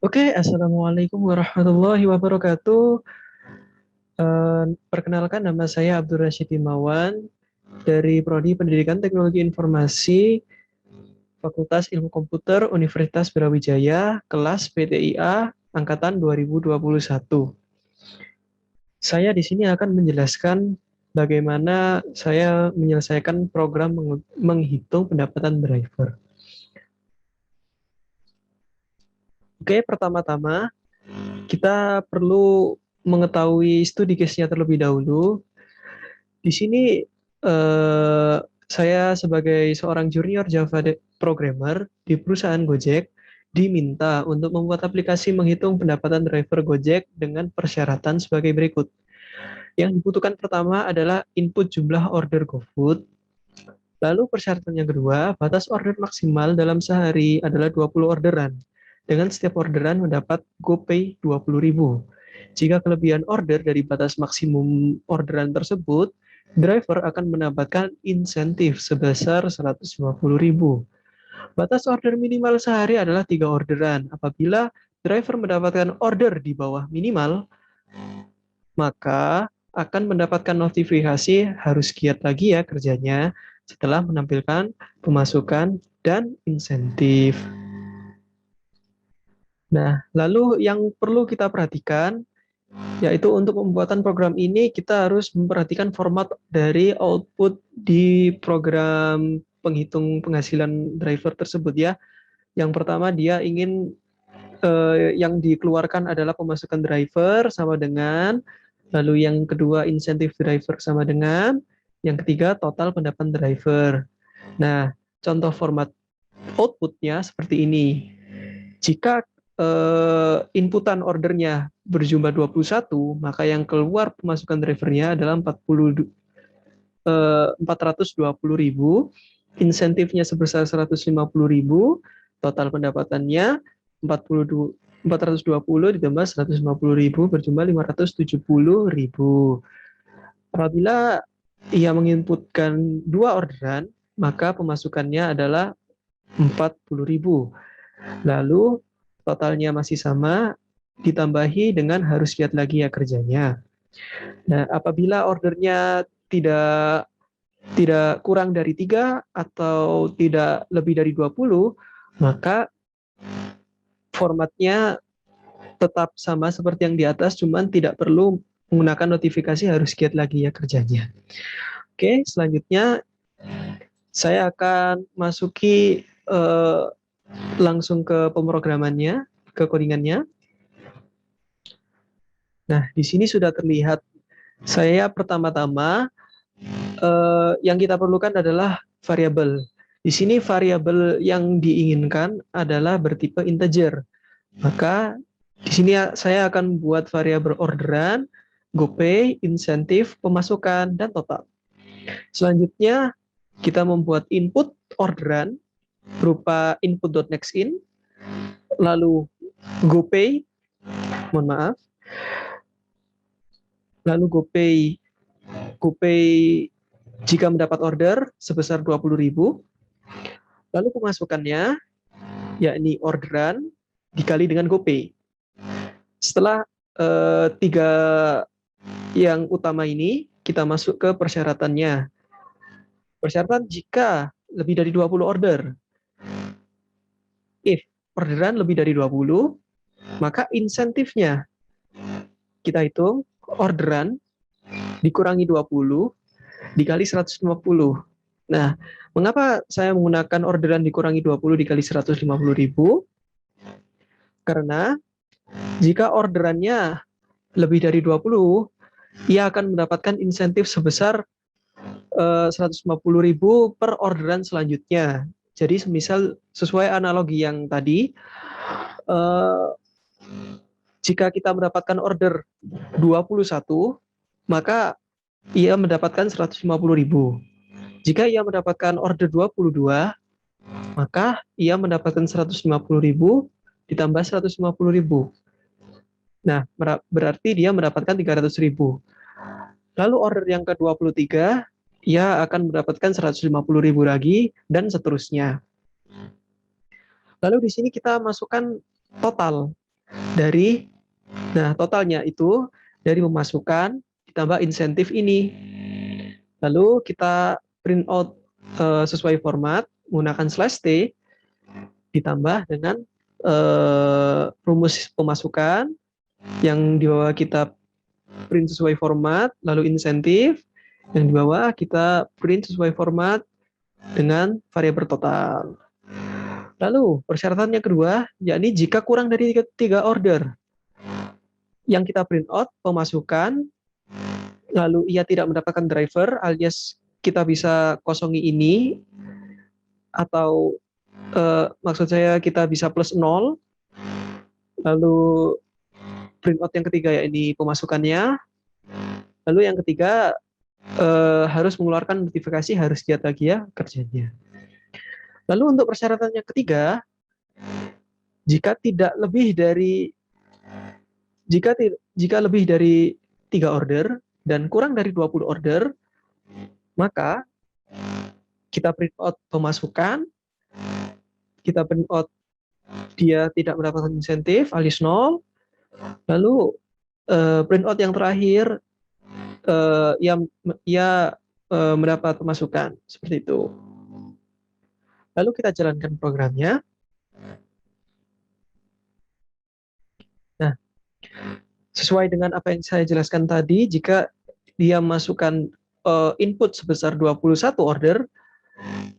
Oke, Assalamualaikum warahmatullahi wabarakatuh. Perkenalkan nama saya Abdul Rashid Himawan dari Prodi Pendidikan Teknologi Informasi Fakultas Ilmu Komputer Universitas Brawijaya, kelas PTIA angkatan 2021. Saya di sini akan menjelaskan bagaimana saya menyelesaikan program menghitung pendapatan driver. Oke, pertama-tama kita perlu mengetahui studi case-nya terlebih dahulu. Di sini saya sebagai seorang junior Java programmer di perusahaan Gojek diminta untuk membuat aplikasi menghitung pendapatan driver Gojek dengan persyaratan sebagai berikut. Yang dibutuhkan pertama adalah input jumlah order GoFood. Lalu persyaratan yang kedua, batas order maksimal dalam sehari adalah 20 orderan. Dengan setiap orderan mendapat GoPay 20.000. Jika kelebihan order dari batas maksimum orderan tersebut, driver akan mendapatkan insentif sebesar 150.000. Batas order minimal sehari adalah 3 orderan. Apabila driver mendapatkan order di bawah minimal, maka akan mendapatkan notifikasi harus giat lagi ya kerjanya setelah menampilkan pemasukan dan insentif. Nah, lalu yang perlu kita perhatikan yaitu untuk pembuatan program ini kita harus memperhatikan format dari output di program penghitung penghasilan driver tersebut ya. Yang pertama dia ingin yang dikeluarkan adalah pemasukan driver sama dengan, lalu yang kedua insentif driver sama dengan, yang ketiga total pendapatan driver. Nah, contoh format outputnya seperti ini. Jika inputan ordernya berjumlah 21, maka yang keluar pemasukan drivernya adalah 420.000, insentifnya sebesar 150.000, total pendapatannya 420 ditambah 150.000 berjumlah 570.000. Apabila ia menginputkan 2 orderan, maka pemasukannya adalah 40.000. Lalu totalnya masih sama, ditambahi dengan harus lihat lagi ya kerjanya. Nah, apabila ordernya tidak tidak kurang dari 3 atau tidak lebih dari 20, maka formatnya tetap sama seperti yang di atas, cuman tidak perlu menggunakan notifikasi harus giat lagi ya kerjanya. Oke, selanjutnya saya akan masuki langsung ke pemrogramannya, ke codingannya. Nah, di sini sudah terlihat saya pertama-tama yang kita perlukan adalah variabel. Di sini variabel yang diinginkan adalah bertipe integer. Maka di sini saya akan buat variabel orderan, GoPay, insentif, pemasukan, dan total. Selanjutnya kita membuat input orderan berupa input.nextIn, lalu GoPay, mohon maaf, lalu GoPay jika mendapat order sebesar 20.000, lalu pemasukannya yakni orderan dikali dengan GoPay. Setelah tiga yang utama ini, kita masuk ke persyaratannya. Persyaratan jika lebih dari 20 order. If orderan lebih dari 20, maka insentifnya kita hitung orderan dikurangi 20 dikali 150. Nah, mengapa saya menggunakan orderan dikurangi 20 dikali 150.000? Karena jika orderannya lebih dari 20, ia akan mendapatkan insentif sebesar 150.000 per orderan selanjutnya. Jadi semisal sesuai analogi yang tadi, jika kita mendapatkan order 21, maka ia mendapatkan 150.000. Jika ia mendapatkan order 22, maka ia mendapatkan 150.000 ditambah 150.000. Nah, berarti dia mendapatkan 300.000. Lalu order yang ke-23, ia akan mendapatkan 150.000 lagi, dan seterusnya. Lalu di sini kita masukkan total. dari, nah totalnya itu dari pemasukan ditambah insentif ini. Lalu kita print out sesuai format menggunakan slash T ditambah dengan rumus pemasukan yang di bawah kita print sesuai format, lalu insentif yang di bawah kita print sesuai format dengan variabel total. Lalu persyaratannya kedua, yakni jika kurang dari 3 order yang kita print out pemasukan, lalu ia tidak mendapatkan driver alias kita bisa kosongi ini, atau maksud saya kita bisa plus 0, lalu print out yang ketiga yakni pemasukannya, lalu yang ketiga harus mengeluarkan notifikasi, harus lihat lagi ya kerjanya. Lalu untuk persyaratan yang ketiga, jika lebih dari 3 order dan kurang dari 20 order, maka kita print out pemasukan, kita print out dia tidak mendapatkan insentif alias 0, lalu print out yang terakhir ia mendapat pemasukan, seperti itu. Lalu kita jalankan programnya. Nah, sesuai dengan apa yang saya jelaskan tadi, jika dia masukkan input sebesar 21 order,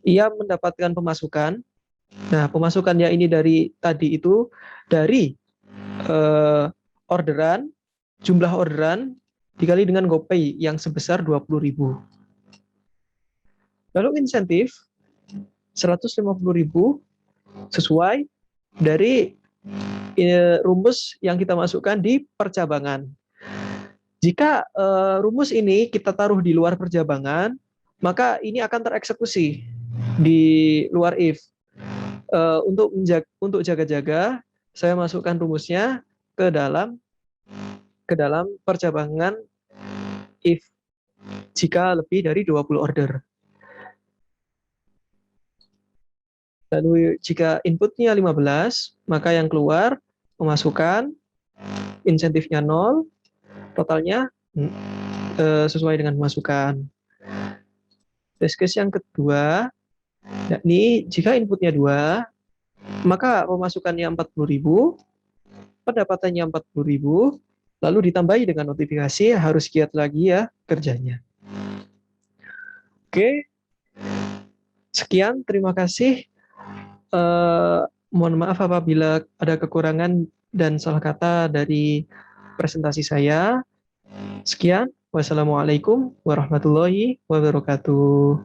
ia mendapatkan pemasukan. Nah, pemasukannya ini dari tadi itu dari orderan, jumlah orderan dikali dengan GoPay yang sebesar 20.000. Lalu insentif 150.000 sesuai dari rumus yang kita masukkan di percabangan. Jika rumus ini kita taruh di luar percabangan, maka ini akan tereksekusi di luar if. Untuk jaga-jaga, saya masukkan rumusnya ke dalam percabangan if jika lebih dari 20 order. Lalu jika inputnya 15, maka yang keluar pemasukan, insentifnya 0, totalnya sesuai dengan pemasukan. Test case yang kedua, yakni jika inputnya 2, maka pemasukannya 40.000, pendapatannya 40.000, lalu ditambahi dengan notifikasi, harus giat lagi ya kerjanya. Oke, sekian, terima kasih. Mohon maaf apabila ada kekurangan dan salah kata dari presentasi saya. Sekian, wassalamualaikum warahmatullahi wabarakatuh.